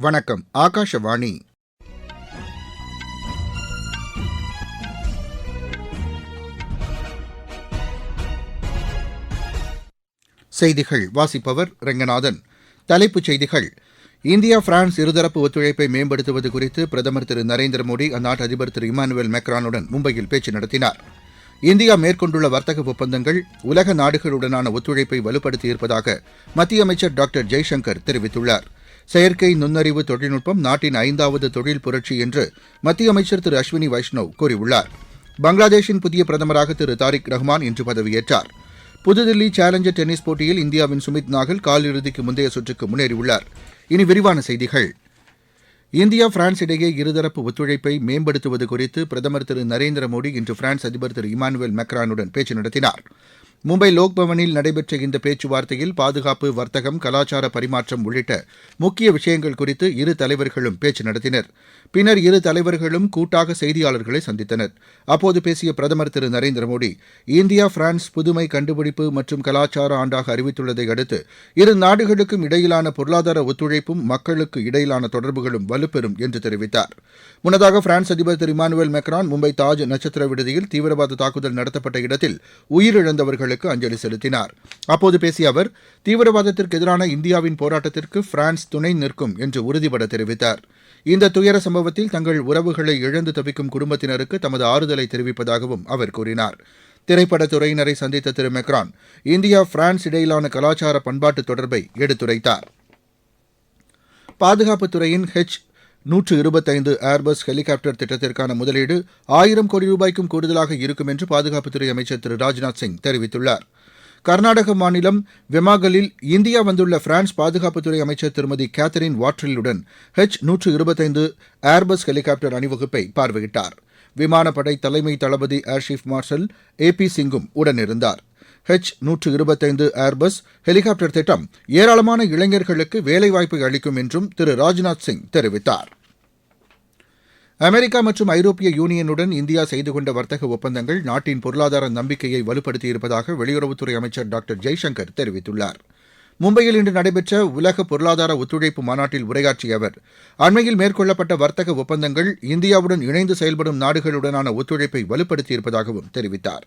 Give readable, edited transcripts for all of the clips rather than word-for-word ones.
வணக்கம். ஆகாஷவாணி. செய்திகள் வாசிப்பவர் ரெங்கநாதன். தலைப்புச் செய்திகள். இந்தியா பிரான்ஸ் இருதரப்பு ஒத்துழைப்பை மேம்படுத்துவது குறித்து பிரதமர் திரு நரேந்திர மோடி அந்நாட்டு அதிபர் திரு இமானுவேல் மேக்ரானுடன் மும்பையில் பேச்சு நடத்தினார். இந்தியா மேற்கொண்டுள்ள வர்த்தக ஒப்பந்தங்கள் உலக நாடுகளுடனான ஒத்துழைப்பை வலுப்படுத்தியிருப்பதாக மத்திய அமைச்சர் டாக்டர் ஜெய்சங்கர் தெரிவித்துள்ளார். செயற்கை நுண்ணறிவு தொழில்நுட்பம் நாட்டின் 5வது தொழில் புரட்சி என்று மத்திய அமைச்சர் திரு அஸ்வினி வைஷ்ணவ் கூறியுள்ளார். பங்களாதேஷின் புதிய பிரதமராக திரு தாரிக் ரஹ்மான் இன்று பதவியேற்றார். புதுதில்லி சேலஞ்சர் டென்னிஸ் போட்டியில் இந்தியாவின் சுமித் நாகல் காலிறுதிக்கு முந்தைய சுற்றுக்கு முன்னேறியுள்ளார். இனி விரிவான செய்திகள். இந்தியா பிரான்ஸ் இடையே இருதரப்பு ஒத்துழைப்பை மேம்படுத்துவது குறித்து பிரதமர் திரு நரேந்திர மோடி இன்று பிரான்ஸ் அதிபர் திரு இமானுவேல் மேக்ரானுடன் பேச்சு நடத்தினார். மும்பை லோக்பவனில் நடைபெற்ற இந்த பேச்சுவார்த்தையில் பாதுகாப்பு, வர்த்தகம், கலாச்சார பரிமாற்றம் உள்ளிட்ட முக்கிய விஷயங்கள் குறித்து இரு தலைவர்களும் பேச்சு நடத்தினர். பின்னர் இரு தலைவர்களும் கூட்டாக செய்தியாளர்களை சந்தித்தனர். அப்போது பேசிய பிரதமர் திரு நரேந்திர மோடி, இந்தியா பிரான்ஸ் புதுமை கண்டுபிடிப்பு மற்றும் கலாச்சார ஆண்டாக அறிவித்துள்ளதை அடுத்து இரு நாடுகளுக்கும் இடையிலான பொருளாதார ஒத்துழைப்பும் மக்களுக்கு இடையிலான தொடர்புகளும் வலுப்பெறும் என்று தெரிவித்தார். முன்னதாக பிரான்ஸ் அதிபர் திரு இமானுவேல் மேக்ரான் மும்பை தாஜ் நட்சத்திர விடுதியில் தீவிரவாத தாக்குதல் நடத்தப்பட்ட இடத்தில் உயிரிழந்தவர்களுக்கு அஞ்சலி செலுத்தினார். அப்போது பேசிய அவர், தீவிரவாதத்திற்கு எதிரான இந்தியாவின் போராட்டத்திற்கு பிரான்ஸ் துணை நிற்கும் என்று உறுதிபட தெரிவித்தார். இந்த துயர சம்பவத்தில் தங்கள் உறவுகளை இழந்து தவிக்கும் குடும்பத்தினருக்கு தமது ஆறுதலை தெரிவிப்பதாகவும் அவர் கூறினார். திரைப்படத் துறையினரை சந்தித்த திரு மேக்ரான் இந்தியா பிரான்ஸ் இடையிலான கலாச்சார பண்பாட்டு தொடர்பை எடுத்துரைத்தார். பாதுகாப்புத் துறையின் H-125 ஏர்பஸ் ஹெலிகாப்டர் திட்டத்திற்கான முதலீடு 1000 கோடி ரூபாய்க்கும் கூடுதலாக இருக்கும் என்று பாதுகாப்புத்துறை அமைச்சர் திரு ராஜ்நாத் சிங் தெரிவித்துள்ளார். கர்நாடக மாநிலம் வெமாகலில் இந்தியா வந்துள்ள பிரான்ஸ் பாதுகாப்புத்துறை அமைச்சர் திருமதி கேத்தரின் வாட்ரிலுடன் H-125 ஏர்பஸ் ஹெலிகாப்டர் அணிவகுப்பை பார்வையிட்டார். விமானப்படை தலைமை தளபதி ஏர் சீஃப் மார்ஷல் AP சிங்கும் உடனிருந்தார். H-125 ஏர்பஸ் ஹெலிகாப்டர் திட்டம் ஏராளமான இளைஞர்களுக்கு வேலைவாய்ப்பை அளிக்கும் என்றும் திரு ராஜ்நாத் சிங் தெரிவித்தார். அமெரிக்கா மற்றும் ஐரோப்பிய யூனியனுடன் இந்தியா செய்து கொண்ட வர்த்தக ஒப்பந்தங்கள் நாட்டின் பொருளாதார நம்பிக்கையை வலுப்படுத்தியிருப்பதாக வெளியுறவுத்துறை அமைச்சர் டாக்டர் ஜெய்சங்கர் தெரிவித்துள்ளார். மும்பையில் இன்று நடைபெற்ற உலக பொருளாதார ஒத்துழைப்பு மாநாட்டில் உரையாற்றிய அவர், அண்மையில் மேற்கொள்ளப்பட்ட வர்த்தக ஒப்பந்தங்கள் இந்தியாவுடன் இணைந்து செயல்படும் நாடுகளுடனான ஒத்துழைப்பை வலுப்படுத்தியிருப்பதாகவும் தெரிவித்தார்.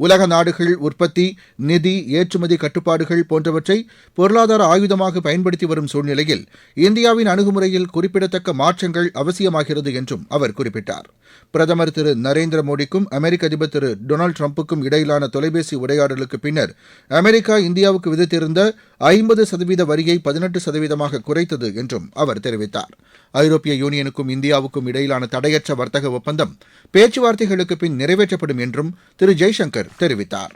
உலக நாடுகள் உற்பத்தி, நிதி, ஏற்றுமதி கட்டுப்பாடுகள் போன்றவற்றை பொருளாதார ஆயுதமாக பயன்படுத்தி வரும் சூழ்நிலையில் இந்தியாவின் அணுகுமுறையில் குறிப்பிடத்தக்க மாற்றங்கள் அவசியமாகிறது என்றும் அவர் குறிப்பிட்டார். பிரதமர் திரு நரேந்திர மோடிக்கும் அமெரிக்க அதிபர் திரு டொனால்டு டிரம்புக்கும் இடையிலான தொலைபேசி உரையாடலுக்கு பின்னர் அமெரிக்கா இந்தியாவுக்கு விதித்திருந்த 50% வரியை 18% குறைத்தது என்றும் அவர் தெரிவித்தார். ஐரோப்பிய யூனியனுக்கும் இந்தியாவுக்கும் இடையிலான தடையற்ற வர்த்தக ஒப்பந்தம் பேச்சுவார்த்தைகளுக்கு பின் நிறைவேற்றப்படும் என்றும் திரு ஜெய்சங்கர் தெரிவித்தார்.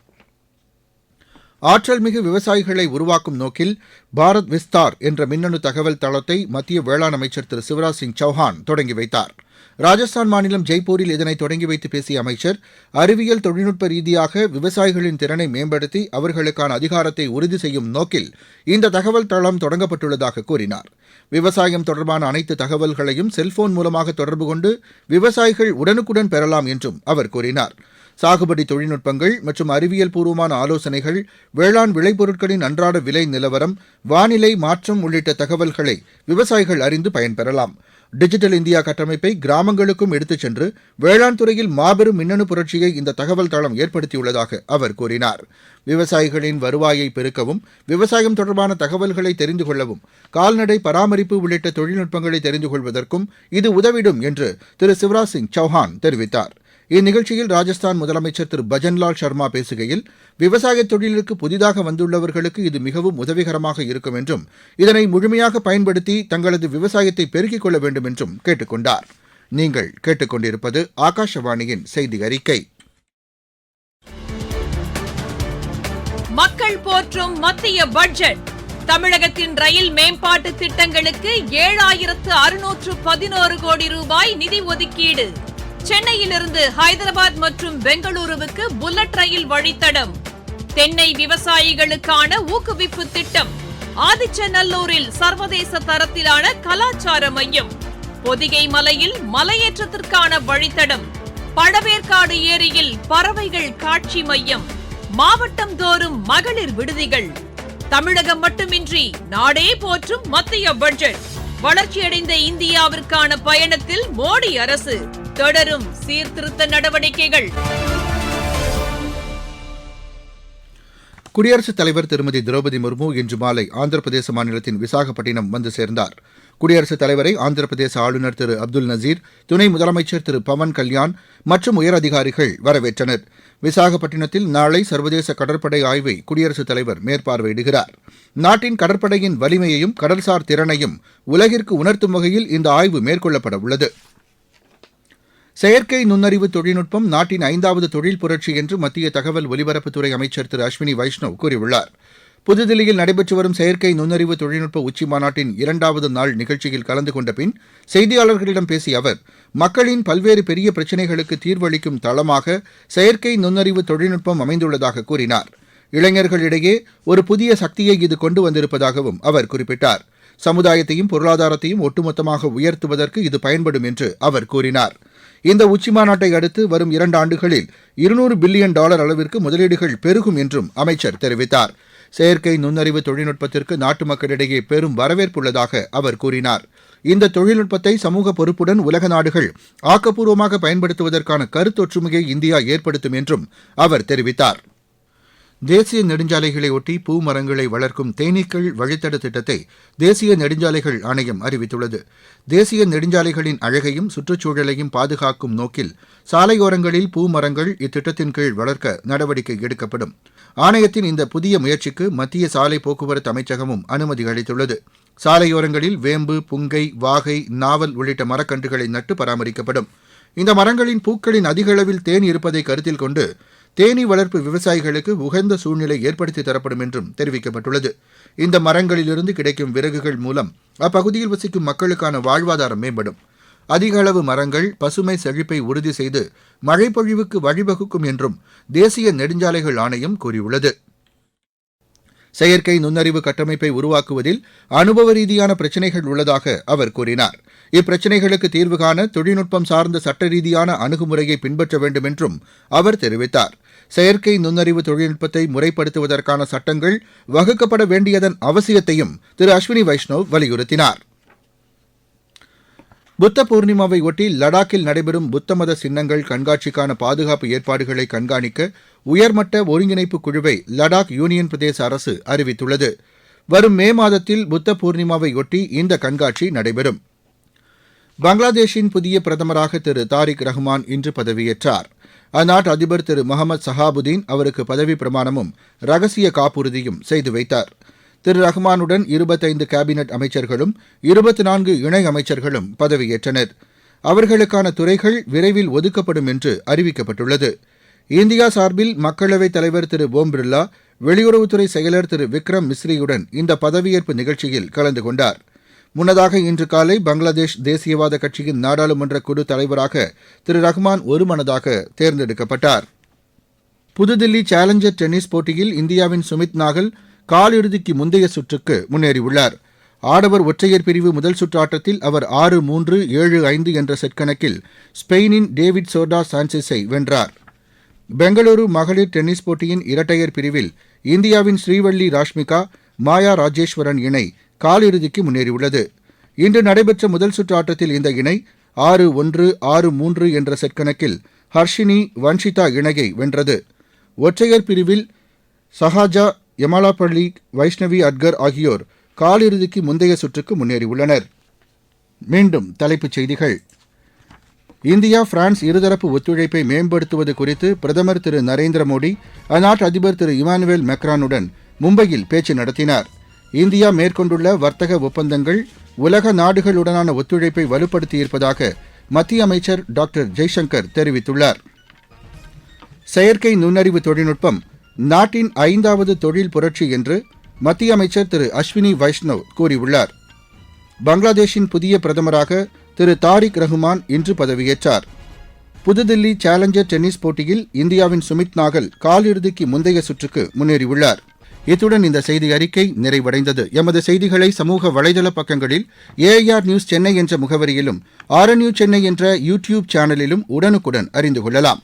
ஆற்றல்மிகு விவசாயிகளை உருவாக்கும் நோக்கில் பாரத் விஸ்தார் என்ற மின்னணு தகவல் தளத்தை மத்திய வேளாண் அமைச்சர் திரு சிவராஜ் சிங் சௌஹான் தொடங்கி வைத்தார். ராஜஸ்தான் மாநிலம் ஜெய்ப்பூரில் இதனை தொடங்கி வைத்து பேசிய அமைச்சர், அறிவியல் தொழில்நுட்ப ரீதியாக விவசாயிகளின் திறனை மேம்படுத்தி அவர்களுக்கான அதிகாரத்தை உறுதி செய்யும் நோக்கில் இந்த தகவல் தளம் தொடங்கப்பட்டுள்ளதாக கூறினார். விவசாயம் தொடர்பான அனைத்து தகவல்களையும் செல்போன் மூலமாக தொடர்பு கொண்டு விவசாயிகள் உடனுக்குடன் பெறலாம் என்றும் அவர் கூறினார். சாகுபடி தொழில்நுட்பங்கள் மற்றும் அறிவியல் பூர்வமான ஆலோசனைகள், வேளாண் விளைபொருட்களின் அன்றாட விலை நிலவரம், வானிலை மாற்றம் உள்ளிட்ட தகவல்களை விவசாயிகள் அறிந்து பயன்பெறலாம். டிஜிட்டல் இந்தியா கட்டமைப்பை கிராமங்களுக்கும் எடுத்துச் சென்று வேளாண் துறையில் மாபெரும் மின்னணு புரட்சியை இந்த தகவல் தளம் ஏற்படுத்தியுள்ளதாக அவர் கூறினார். விவசாயிகளின் வருவாயை பெருக்கவும், விவசாயம் தொடர்பான தகவல்களை தெரிந்து கொள்ளவும், கால்நடை பராமரிப்பு உள்ளிட்ட தொழில்நுட்பங்களை தெரிந்து கொள்வதற்கும் இது உதவிடும் என்று திரு சிவராஜ் சிங் சௌஹான் தெரிவித்தார். இந்நிகழ்ச்சியில் ராஜஸ்தான் முதலமைச்சர் திரு பஜன்லால் சர்மா பேசுகையில், விவசாய தொழிலுக்கு புதிதாக வந்துள்ளவர்களுக்கு இது மிகவும் உதவிகரமாக இருக்கும் என்றும் இதனை முழுமையாக பயன்படுத்தி தங்களது விவசாயத்தை பெருக்கிக் கொள்ள வேண்டும் என்றும் கேட்டுக் கொண்டார். நீங்கள் கேட்டுக்கொண்டிருப்பது ஆகாஷவாணியின் செய்தி அறிக்கை. மக்கள் போற்றும் மத்திய பட்ஜெட். தமிழகத்தின் ரயில் மேம்பாட்டு திட்டங்களுக்கு 7611 கோடி ரூபாய் நிதி ஒதுக்கீடு. சென்னையிலிருந்து ஹைதராபாத் மற்றும் பெங்களூருவுக்கு புல்லட் ரயில் வழித்தடம். தென்னை விவசாயிகளுக்கான ஊக்குவிப்பு திட்டம். ஆதிச்சநல்லூரில் சர்வதேச தரத்திலான கலாச்சார மையம். பொதிகை மலையில் மலையேற்றத்திற்கான வழித்தடம். பழவேற்காடு ஏரியில் பறவைகள் காட்சி மையம். மாவட்டம் தோறும் மகளிர் விடுதிகள். தமிழகம் மட்டுமின்றி நாடே போற்றும் மத்திய பட்ஜெட். வளர்ச்சியடைந்த இந்தியாவிற்கான பயணத்தில் மோடி அரசு தொடரும் சீர்திருத்த நடவடிக்கைகள். குடியரசுத் தலைவர் திருமதி திரௌபதி முர்மு இன்று மாலை ஆந்திர பிரதேச மாநிலத்தின் விசாகப்பட்டினம் வந்து சேர்ந்தார். குடியரசுத் தலைவரை ஆந்திர பிரதேச ஆளுநர் திரு அப்துல் நசீர், துணை முதலமைச்சர் திரு பவன் கல்யாண் மற்றும் உயரதிகாரிகள் வரவேற்றனர். விசாகப்பட்டினத்தில் நாளை சர்வதேச கடற்படை ஆய்வை குடியரசுத் தலைவர் மேற்பார்வையிடுகிறார். நாட்டின் கடற்படையின் வலிமையையும் கடல்சார் திறனையும் உலகிற்கு உணர்த்தும் வகையில் இந்த ஆய்வு மேற்கொள்ளப்பட உள்ளது. செயற்கை நுண்ணறிவு தொழில்நுட்பம் நாட்டின் 5வது தொழில் புரட்சி என்று மத்திய தகவல் ஒலிபரப்புத்துறை அமைச்சர் திரு அஸ்வினி வைஷ்ணவ் கூறியுள்ளார். புதுதில்லியில் நடைபெற்று வரும் செயற்கை நுண்ணறிவு தொழில்நுட்ப உச்சிமாநாட்டின் 2வது நாள் நிகழ்ச்சியில் கலந்து கொண்ட பின் செய்தியாளர்களிடம் பேசிய அவர், மக்களின் பல்வேறு பெரிய பிரச்சினைகளுக்கு தீர்வளிக்கும் தளமாக செயற்கை நுண்ணறிவு தொழில்நுட்பம் அமைந்துள்ளதாக கூறினார். இளைஞர்களிடையே ஒரு புதிய சக்தியை இது கொண்டு வந்திருப்பதாகவும் அவர் குறிப்பிட்டார். சமுதாயத்தையும் பொருளாதாரத்தையும் ஒட்டுமொத்தமாக உயர்த்துவதற்கு இது பயன்படும் என்று அவர் கூறினார். இந்த உச்சிமாநாட்டை அடுத்து வரும் 2 ஆண்டுகளில் $200 பில்லியன் அளவிற்கு முதலீடுகள் பெருகும் என்றும் அமைச்சர் தெரிவித்தார். செயற்கை நுண்ணறிவு தொழில்நுட்பத்திற்கு நாட்டு மக்களிடையே பெரும் வரவேற்பு உள்ளதாக அவர் கூறினார். இந்த தொழில்நுட்பத்தை சமூக பொறுப்புடன் உலக நாடுகள் ஆக்கப்பூர்வமாக பயன்படுத்துவதற்கான கருத்தொற்றுமையை இந்தியா ஏற்படுத்தும் என்றும் அவர் தெரிவித்தார். தேசிய நெடுஞ்சாலைகளை ஒட்டி பூ மரங்களை வளர்க்கும் தேனீக்கள் வழித்தட திட்டத்தை தேசிய நெடுஞ்சாலைகள் ஆணையம் அறிவித்துள்ளது. தேசிய நெடுஞ்சாலைகளின் அழகையும் சுற்றுச்சூழலையும் பாதுகாக்கும் நோக்கில் சாலையோரங்களில் பூ மரங்கள் இத்திட்டத்தின் கீழ் வளர்க்க நடவடிக்கை எடுக்கப்படும். ஆணையத்தின் இந்த புதிய முயற்சிக்கு மத்திய சாலை போக்குவரத்து அமைச்சகமும் அனுமதி அளித்துள்ளது. சாலையோரங்களில் வேம்பு, புங்கை, வாகை, நாவல் உள்ளிட்ட மரக்கன்றுகளை நட்டு பராமரிக்கப்படும். இந்த மரங்களின் பூக்களின் அதிக அளவில் தேன் இருப்பதை கருத்தில் கொண்டு தேனீ வளர்ப்பு விவசாயிகளுக்கு உகந்த சூழ்நிலை ஏற்படுத்தி தரப்படும் என்றும் தெரிவிக்கப்பட்டுள்ளது. இந்த மரங்களிலிருந்து கிடைக்கும் விறகுகள் மூலம் அப்பகுதியில் வசிக்கும் மக்களுக்கான வாழ்வாதாரம் மேம்படும். அதிக அளவு மரங்கள் பசுமை செழிப்பை உறுதி செய்து மழைப்பொழிவுக்கு வழிவகுக்கும் என்றும் தேசிய நெடுஞ்சாலைகள் ஆணையம் கூறியுள்ளது. செயற்கை நுண்ணறிவு கட்டமைப்பை உருவாக்குவதில் அனுபவ ரீதியான பிரச்சினைகள் உள்ளதாக அவர் கூறினார். இப்பிரச்சினைகளுக்கு தீர்வு காண தொழில்நுட்பம் சார்ந்த சட்ட ரீதியான அணுகுமுறையை பின்பற்ற வேண்டும் என்றும் அவர் தெரிவித்தார். செயற்கை நுண்ணறிவு தொழில்நுட்பத்தை முறைப்படுத்துவதற்கான சட்டங்கள் வகுக்கப்பட வேண்டியதன் அவசியத்தையும் திரு அஸ்வினி வைஷ்ணவ் வலியுறுத்தினார். புத்த பூர்ணிமாவை ஒட்டி லடாக்கில் நடைபெறும் புத்த மத சின்னங்கள் கண்காட்சிக்கான பாதுகாப்பு ஏற்பாடுகளை கண்காணிக்க உயர்மட்ட ஒருங்கிணைப்பு குழுவை லடாக் யூனியன் பிரதேச அரசு அறிவித்துள்ளது. வரும் மே மாதத்தில் புத்த பூர்ணிமாவை ஒட்டி இந்த கண்காட்சி நடைபெறும். பங்களாதேஷின் புதிய பிரதமராக திரு தாரிக் ரஹ்மான் இன்று பதவியேற்றார். அந்நாட்டு அதிபர் திரு முகமது சஹாபுதீன் அவருக்கு பதவி பிரமாணமும் ரகசிய காப்புறுதியும் செய்து வைத்தார். திரு ரஹ்மானுடன் 25 கேபினெட் அமைச்சர்களும் 24 இணை அமைச்சர்களும் பதவியேற்றனர். அவர்களுக்கான துறைகள் விரைவில் ஒதுக்கப்படும் என்று அறிவிக்கப்பட்டுள்ளது. இந்தியா சார்பில் மக்களவைத் தலைவர் திரு ஓம் பிர்லா, வெளியுறவுத்துறை செயலர் திரு விக்ரம் மிஸ்ரியுடன் இந்த பதவியேற்பு நிகழ்ச்சியில் கலந்து கொண்டார். முன்னதாக இன்று காலை பங்களாதேஷ் தேசியவாத கட்சியின் நாடாளுமன்ற குழு தலைவராக திரு ரஹ்மான் ஒருமனதாக தேர்ந்தெடுக்கப்பட்டார். புதுதில்லி சேலஞ்சர் டென்னிஸ் போட்டியில் இந்தியாவின் சுமித் நாகல் காலிறுதிக்கு முந்தைய சுற்றுக்கு முன்னேறியுள்ளார். ஆடவர் ஒற்றையர் பிரிவு முதல் சுற்று ஆட்டத்தில் அவர் 6-3, 7-5 என்ற செட் கணக்கில் ஸ்பெயினின் டேவிட் சோர்டா சான்செஸை வென்றார். பெங்களூரு மகளிர் டென்னிஸ் போட்டியின் இரட்டையர் பிரிவில் இந்தியாவின் ஸ்ரீவள்ளி ராஷ்மிகா, மாயா ராஜேஸ்வரன் இணை காலிறுதிக்கு முன்னேறியுள்ளது. இன்று நடைபெற்ற முதல் சுற்று ஆட்டத்தில் இந்த இணை 6-1, 6-3 என்ற செட் கணக்கில் ஹர்ஷினி வன்ஷிதா இணையை வென்றது. ஒற்றையர் பிரிவில் சஹாஜா யமலாபள்ளி, வைஷ்ணவி அட்கர் ஆகியோர் காலிறுதிக்கு முந்தைய சுற்றுக்கு முன்னேறியுள்ளனர். மீண்டும் தலைப்புச் செய்திகள். இந்தியா பிரான்ஸ் இருதரப்பு ஒத்துழைப்பை மேம்படுத்துவது குறித்து பிரதமர் திரு நரேந்திர மோடி அந்நாட்டு அதிபர் திரு இமானுவேல் மெக்ரானுடன் மும்பையில் பேச்சு நடத்தினார். இந்தியா மேற்கொண்டுள்ள வர்த்தக ஒப்பந்தங்கள் உலக நாடுகளுடனான ஒத்துழைப்பை வலுப்படுத்தியிருப்பதாக மத்திய அமைச்சர் டாக்டர் ஜெய்சங்கர் தெரிவித்துள்ளார். செயற்கை நுண்ணறிவு தொழில்நுட்பம் நாட்டின் 5வது தொழில் புரட்சி என்று மத்திய அமைச்சர் திரு அஸ்வினி வைஷ்ணவ் கூறியுள்ளார். பங்களாதேஷின் புதிய பிரதமராக திரு தாரிக் ரஹ்மான் இன்று பதவியேற்றார். புதுதில்லி சேலஞ்சர் டென்னிஸ் போட்டியில் இந்தியாவின் சுமித் நாகல் காலிறுதிக்கு முந்தைய சுற்றுக்கு முன்னேறியுள்ளார். இத்துடன் இந்த செய்தி அறிக்கை நிறைவடைந்தது. எமது செய்திகளை சமூக வலைதள பக்கங்களில் AIR நியூஸ் சென்னை என்ற முகவரியிலும் RNU சென்னை என்ற யூடியூப் சேனலிலும் உடனுக்குடன் அறிந்து கொள்ளலாம்.